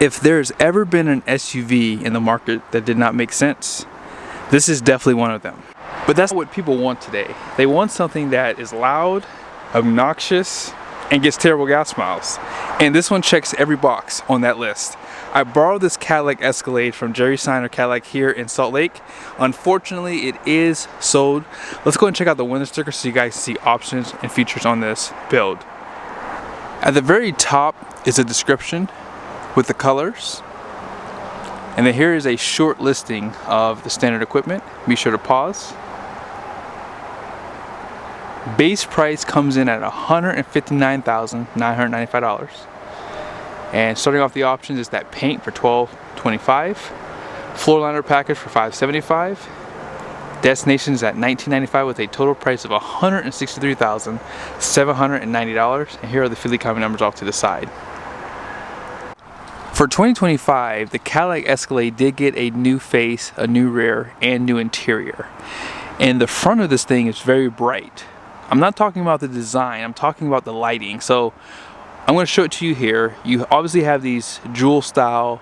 If there's ever been an SUV in the market that did not make sense, this is definitely one of them. But that's what people want today. They want something that is loud, obnoxious, and gets terrible gas miles. And this one checks every box on that list. I borrowed this Cadillac Escalade from Seiner Cadillac here in Salt Lake. Unfortunately, it is sold. Let's go and check out the window sticker so you guys see options and features on this build. At the very top is a description with the colors. And then here is a short listing of the standard equipment. Be sure to pause. Base price comes in at $159,995. And starting off the options is that paint for $1,225, floor liner package for $575, destination is at $1,995 with a total price of $163,790. And here are the Philly comment numbers off to the side. For 2025, the Cadillac Escalade did get a new face, a new rear, and new interior. And the front of this thing is very bright. I'm not talking about the design, I'm talking about the lighting. So I'm going to show it to you here. You obviously have these jewel style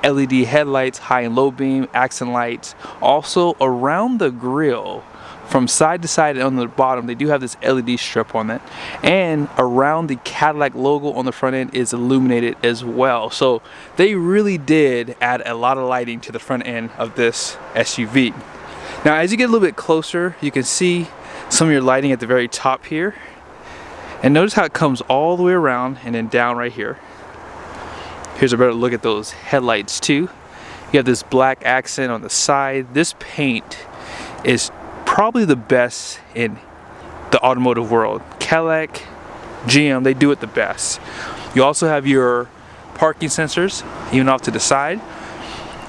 LED headlights, high and low beam, accent lights. Also around the grille, from side to side and on the bottom, they do have this LED strip on it. And around the Cadillac logo on the front end is illuminated as well. So they really did add a lot of lighting to the front end of this SUV. Now as you get a little bit closer, you can see some of your lighting at the very top here. And notice how it comes all the way around and then down right here. Here's a better look at those headlights too. You have this black accent on the side. This paint is probably the best in the automotive world. Cadillac, GM, they do it the best. You also have your parking sensors even off to the side.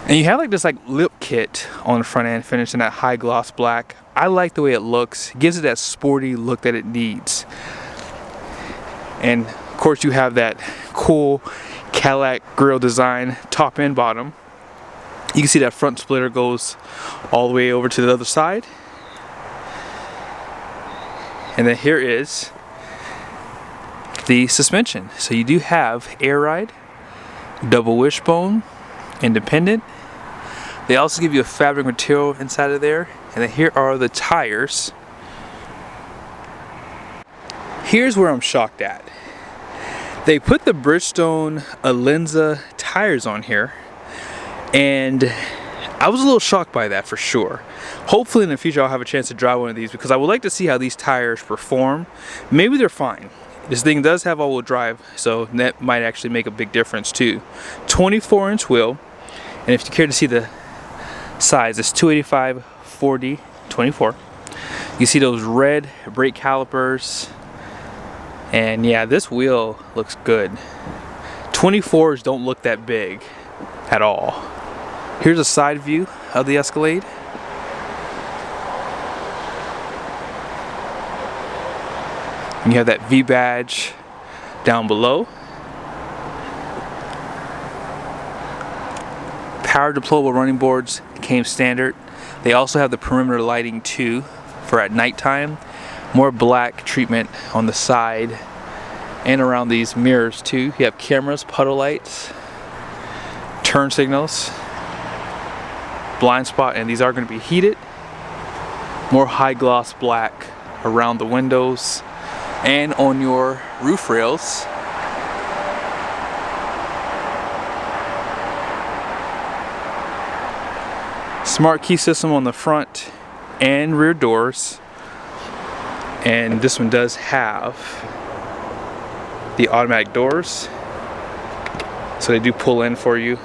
And you have like this lip kit on the front end finished in that high gloss black. I like the way it looks. It gives it that sporty look that it needs. And of course you have that cool Cadillac grille design, top and bottom. You can see that front splitter goes all the way over to the other side. And then here is the suspension. So you do have air ride, double wishbone, independent. They also give you a fabric material inside of there. And then here are the tires. Here's where I'm shocked at. They put the Bridgestone Alenza tires on here, and I was a little shocked by that for sure. Hopefully in the future I'll have a chance to drive one of these because I would like to see how these tires perform. Maybe they're fine. This thing does have all-wheel drive, so that might actually make a big difference too. 24-inch wheel, and if you care to see the size, it's 285, 40, 24. You see those red brake calipers. And yeah, this wheel looks good. 24s don't look that big at all. Here's a side view of the Escalade. And you have that V badge down below. Power deployable running boards came standard. They also have the perimeter lighting too for at nighttime. More black treatment on the side and around these mirrors too. You have cameras, puddle lights, turn signals, blind spot, and these are going to be heated. More high gloss black around the windows and on your roof rails. Smart key system on the front and rear doors. And this one does have the automatic doors, so they do pull in for you.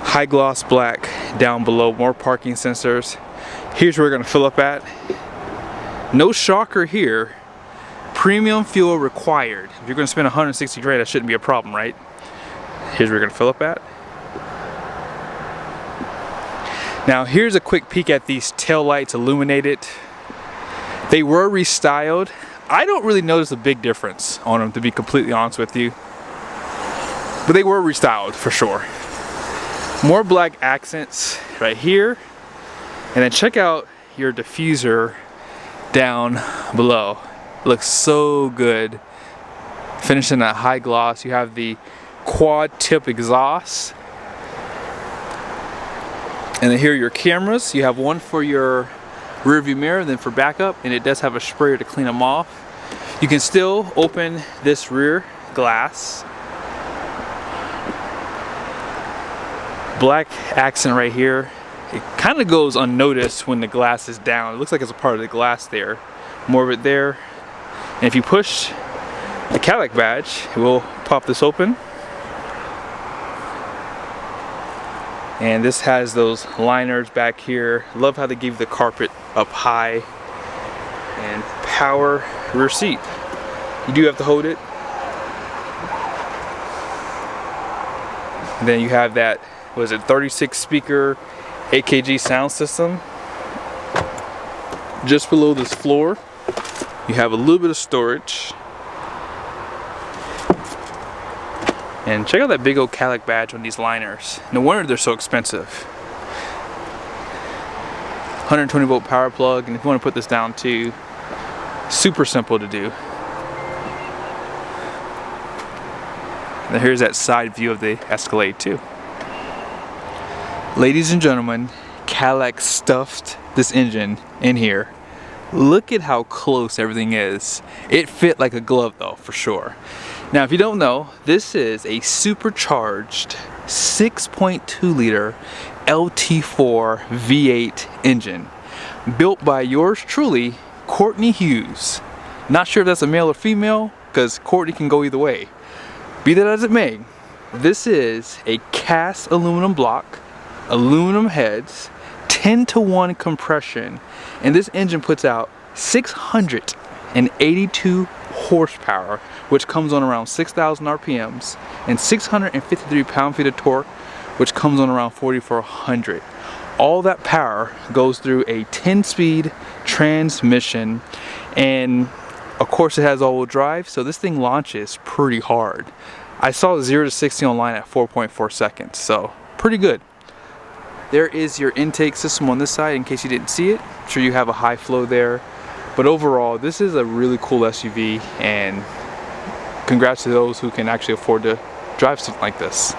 High gloss black down below, more parking sensors. Here's where we're gonna fill up at. No shocker here, premium fuel required. If you're gonna spend 160 grand, that shouldn't be a problem, right? Here's where we're gonna fill up at. Now here's a quick peek at these tail lights illuminated. They were restyled. I don't really notice a big difference on them, to be completely honest with you. But they were restyled for sure. More black accents right here. And then check out your diffuser down below. It looks so good. Finished in that high gloss. You have the quad tip exhaust. And then here are your cameras. You have one for your rear view mirror, and then for backup, and it does have a sprayer to clean them off. You can still open this rear glass. Black accent right here. It kind of goes unnoticed when the glass is down. It looks like it's a part of the glass there. More of it there. And if you push the Cadillac badge, it will pop this open. And this has those liners back here. Love how they give the carpet up high. And power rear seat. You do have to hold it. And then you have that, was it 36 speaker 8kg sound system. Just below this floor, you have a little bit of storage. And check out that big old Cadillac badge on these liners. No wonder they're so expensive. 120 volt power plug, and if you want to put this down too, super simple to do. And here's that side view of the Escalade too. Ladies and gentlemen, Cadillac stuffed this engine in here. Look at how close everything is. It fit like a glove though, for sure. Now, if you don't know, this is a supercharged 6.2 liter LT4 V8 engine built by yours truly, Courtney Hughes. Not sure if that's a male or female, because Courtney can go either way. Be that as it may, this is a cast aluminum block, aluminum heads, 10-to-1 compression, and this engine puts out 682 horsepower, which comes on around 6,000 RPMs, and 653 pound-feet of torque, which comes on around 4,400. All that power goes through a 10-speed transmission, and of course it has all-wheel drive, so this thing launches pretty hard. I saw 0 to 60 online at 4.4 seconds, so pretty good. There is your intake system on this side in case you didn't see it. I'm sure you have a high flow there. But overall, this is a really cool SUV, and congrats to those who can actually afford to drive something like this.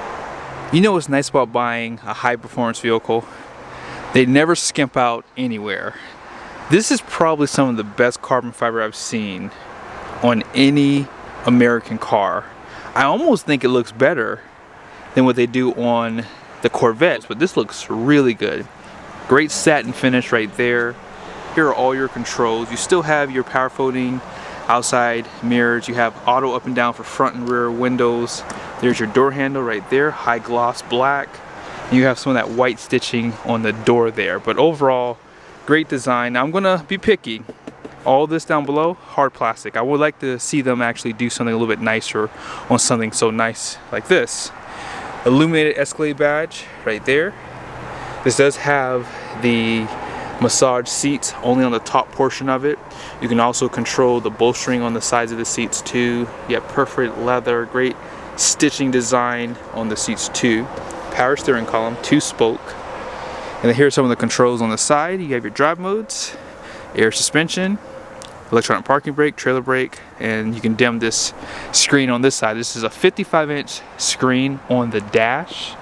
You know what's nice about buying a high performance vehicle? They never skimp out anywhere. This is probably some of the best carbon fiber I've seen on any American car. I almost think it looks better than what they do on the Corvettes, but this looks really good. Great satin finish right there. Here are all your controls. You still have your power folding outside mirrors. You have auto up and down for front and rear windows. There's your door handle right there, high gloss black. And you have some of that white stitching on the door there. But overall, great design. Now I'm gonna be picky. All this down below, hard plastic. I would like to see them actually do something a little bit nicer on something so nice like this. Illuminated Escalade badge right there. This does have the massage seats only on the top portion of it. You can also control the bolstering on the sides of the seats too. You have perforated leather, great stitching design on the seats too. Power steering column, 2-spoke. And then here's some of the controls on the side. You have your drive modes, air suspension, electronic parking brake, trailer brake, and you can dim this screen on this side. This is a 55-inch screen on the dash.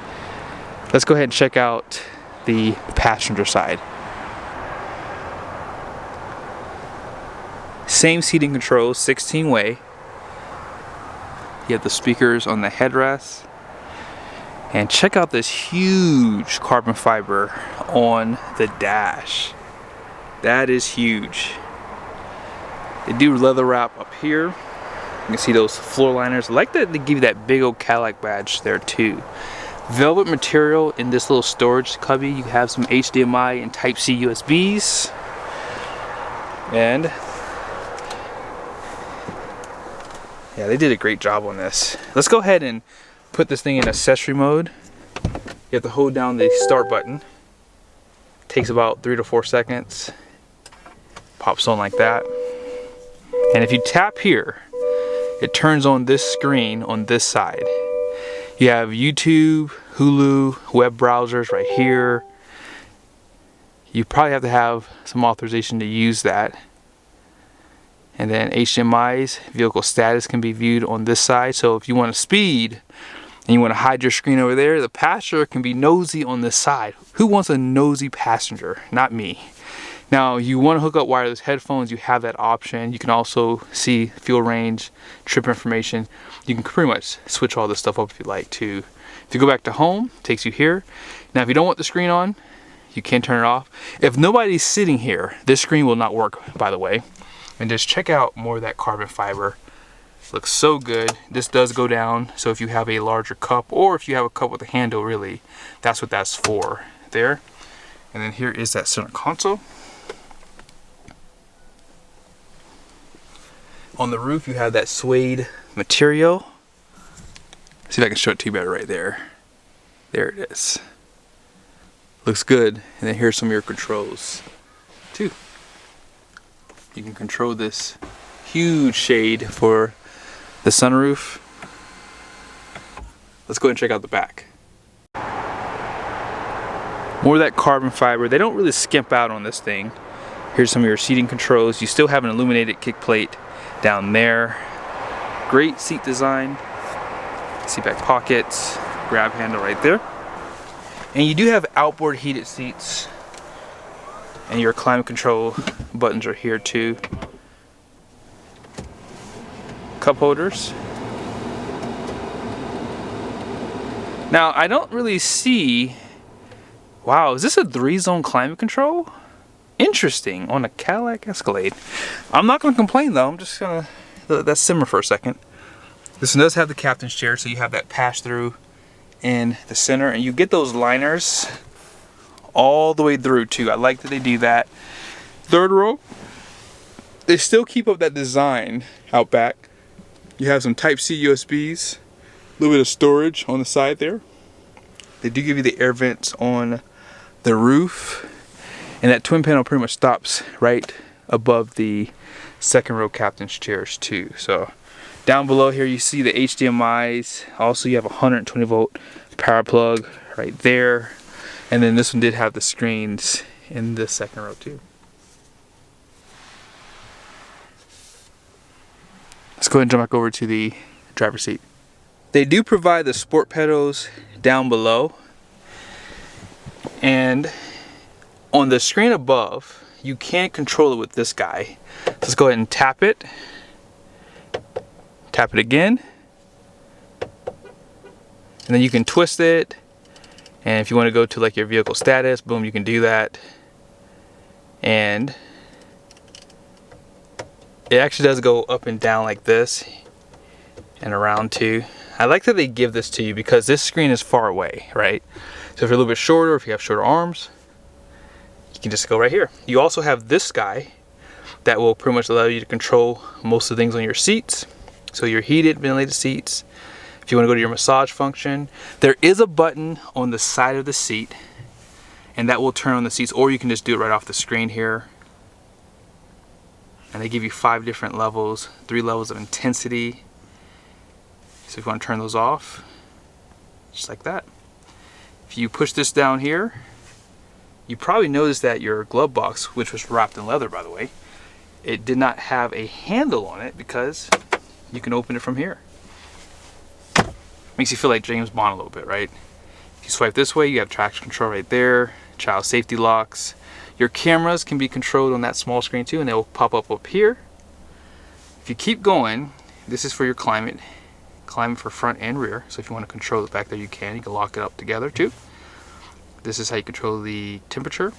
Let's go ahead and check out the passenger side. Same seating controls, 16-way. You have the speakers on the headrest. And check out this huge carbon fiber on the dash. That is huge. They do leather wrap up here. You can see those floor liners. I like that they give you that big old Cadillac badge there too. Velvet material in this little storage cubby. You have some HDMI and Type-C USBs. And yeah, they did a great job on this. Let's go ahead and put this thing in accessory mode. You have to hold down the start button. Takes about 3 to 4 seconds. Pops on like that. And if you tap here, it turns on this screen on this side. You have YouTube, Hulu, web browsers right here. You probably have to have some authorization to use that. And then HDMI's vehicle status can be viewed on this side. So if you want to speed, and you want to hide your screen over there, the passenger can be nosy on this side. Who wants a nosy passenger? Not me. Now, you want to hook up wireless headphones, you have that option. You can also see fuel range, trip information. You can pretty much switch all this stuff up if you like to. If you go back to home, it takes you here. Now, if you don't want the screen on, you can turn it off. If nobody's sitting here, this screen will not work, by the way. And just check out more of that carbon fiber. Looks so good. This does go down, so if you have a larger cup, or if you have a cup with a handle, really, that's what that's for there. And then here is that center console. On the roof, you have that suede material. See if I can show it to you better right there. There it is. Looks good. And then here's some of your controls too. You can control this huge shade for the sunroof. Let's go ahead and check out the back. More of that carbon fiber. They don't really skimp out on this thing. Here's some of your seating controls. You still have an illuminated kick plate down there. Great seat design. Seat back pockets. Grab handle right there. And you do have outboard heated seats. And your climate control buttons are here too. Cup holders. Now, I don't really see... Wow, is this a 3-zone climate control? Interesting, on a Cadillac Escalade. I'm not going to complain though, I'm just going to let that simmer for a second. This one does have the captain's chair, so you have that pass-through in the center, and you get those liners all the way through too. I like that they do that. Third row, they still keep up that design out back. You have some Type-C USBs, a little bit of storage on the side there. They do give you the air vents on the roof, and that twin panel pretty much stops right above the second row captain's chairs too. So down below here you see the HDMIs. Also you have a 120 volt power plug right there, and then this one did have the screens in the second row too. Let's go ahead and jump back over to the driver's seat. They do provide the sport pedals down below, and on the screen above you can control it with this guy. Let's go ahead and tap it again, and then you can twist it, and if you want to go to like your vehicle status, boom, you can do that. And it actually does go up and down like this and around too. I like that they give this to you because this screen is far away, right? So if you're a little bit shorter, if you have shorter arms, you can just go right here. You also have this guy that will pretty much allow you to control most of the things on your seats. So your heated, ventilated seats. If you want to go to your massage function, there is a button on the side of the seat, and that will turn on the seats, or you can just do it right off the screen here. And they give you 5 different levels, 3 levels of intensity. So if you want to turn those off, just like that. If you push this down here, you probably noticed that your glove box, which was wrapped in leather by the way, it did not have a handle on it because you can open it from here. Makes you feel like James Bond a little bit, right? If you swipe this way, you have traction control right there, child safety locks. Your cameras can be controlled on that small screen too, and they will pop up here. If you keep going, this is for your climate for front and rear. So if you want to control it back there, you can lock it up together too. This is how you control the temperature.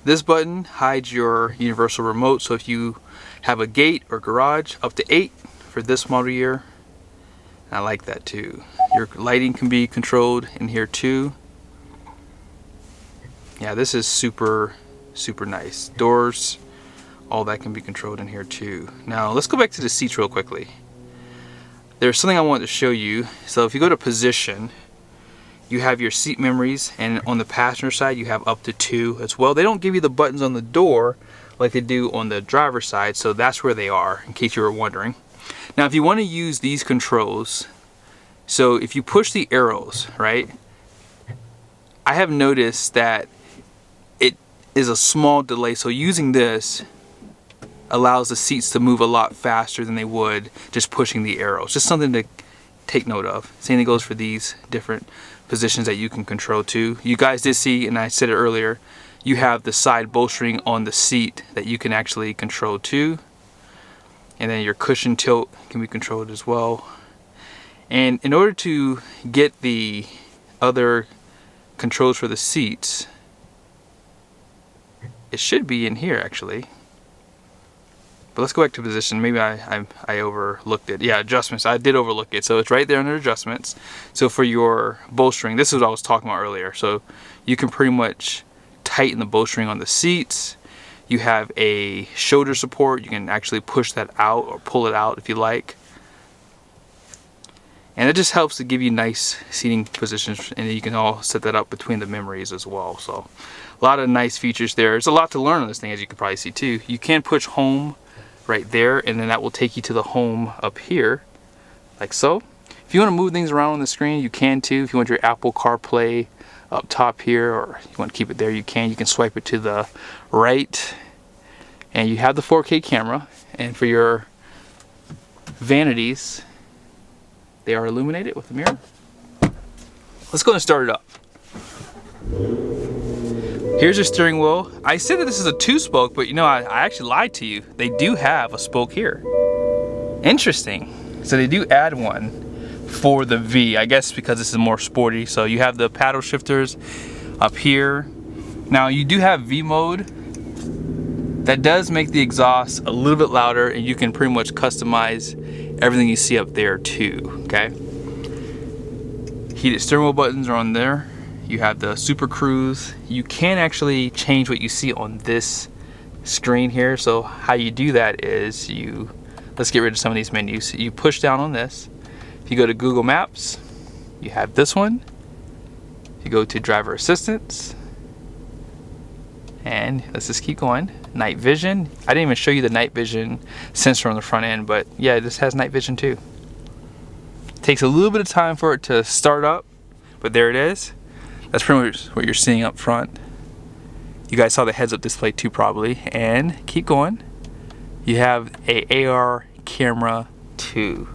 This button hides your universal remote, so if you have a gate or garage, up to 8 for this model year. I like that too. Your lighting can be controlled in here too. Yeah, this is super nice. Doors, all that can be controlled in here too. Now let's go back to the seats real quickly. There's something I wanted to show you. So if you go to position, you have your seat memories, and on the passenger side you have up to 2 as well. They don't give you the buttons on the door like they do on the driver's side, so that's where they are, in case you were wondering. Now if you want to use these controls, so if you push the arrows, right, I have noticed that it is a small delay, so using this allows the seats to move a lot faster than they would just pushing the arrows. Just something to take note of. Same thing goes for these different positions that you can control too. You guys did see, and I said it earlier, you have the side bowstring on the seat that you can actually control too. And then your cushion tilt can be controlled as well. And in order to get the other controls for the seats, it should be in here actually. But let's go back to position. Maybe I overlooked it. Yeah, adjustments. I did overlook it. So it's right there under adjustments. So for your bowstring, this is what I was talking about earlier. So you can pretty much tighten the bowstring on the seats. You have a shoulder support. You can actually push that out or pull it out if you like. And it just helps to give you nice seating positions, and you can all set that up between the memories as well. So a lot of nice features there. There's a lot to learn on this thing, as you can probably see too. You can push home right there, and then that will take you to the home up here, like so. If you want to move things around on the screen, you can too. If you want your Apple CarPlay up top here, or you want to keep it there, you can. You can swipe it to the right, and you have the 4K camera. And for your vanities, they are illuminated with a mirror. Let's go and start it up. Here's your steering wheel. I said that this is a 2-spoke, but you know, I actually lied to you. They do have a spoke here. Interesting. So they do add one for the V, I guess because this is more sporty. So you have the paddle shifters up here. Now you do have V mode. That does make the exhaust a little bit louder, and you can pretty much customize everything you see up there too, okay? Heated steering wheel buttons are on there. You have the Super Cruise. You can actually change what you see on this screen here. So how you do that is let's get rid of some of these menus. You push down on this. If you go to Google Maps, you have this one. If you go to driver assistance, and let's just keep going. Night vision. I didn't even show you the night vision sensor on the front end, but yeah, this has night vision too. Takes a little bit of time for it to start up, but there it is. That's pretty much what you're seeing up front. You guys saw the heads-up display too probably, and keep going. You have a AR camera too.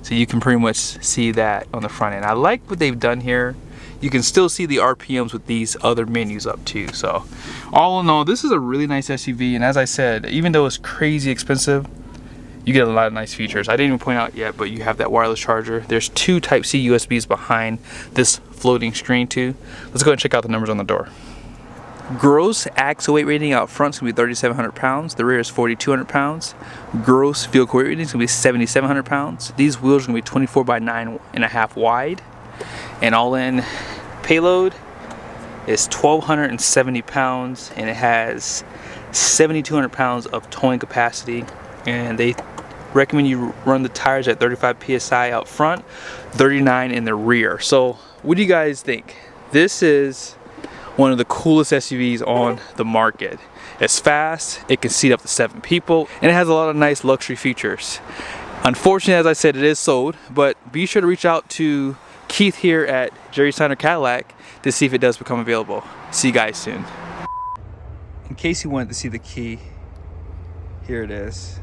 So you can pretty much see that on the front end. I like what they've done here. You can still see the RPMs with these other menus up too. So all in all, this is a really nice SUV, and as I said, even though it's crazy expensive, you get a lot of nice features. I didn't even point out yet, but you have that wireless charger. There's 2 Type-C USBs behind this floating screen too. Let's go ahead and check out the numbers on the door. Gross axle weight rating out front is going to be 3,700 pounds. The rear is 4,200 pounds. Gross vehicle weight rating is going to be 7,700 pounds. These wheels are going to be 24 by 9.5 wide. And all in payload is 1,270 pounds, and it has 7,200 pounds of towing capacity. And they recommend you run the tires at 35 psi out front, 39 in the rear. So what do you guys think? This is one of the coolest SUVs on the market. It's fast, it can seat up to 7 people, and it has a lot of nice luxury features. Unfortunately, as I said, it is sold, but be sure to reach out to Keith here at Jerry Seiner Cadillac to see if it does become available. See you guys soon. In case you wanted to see the key, here it is.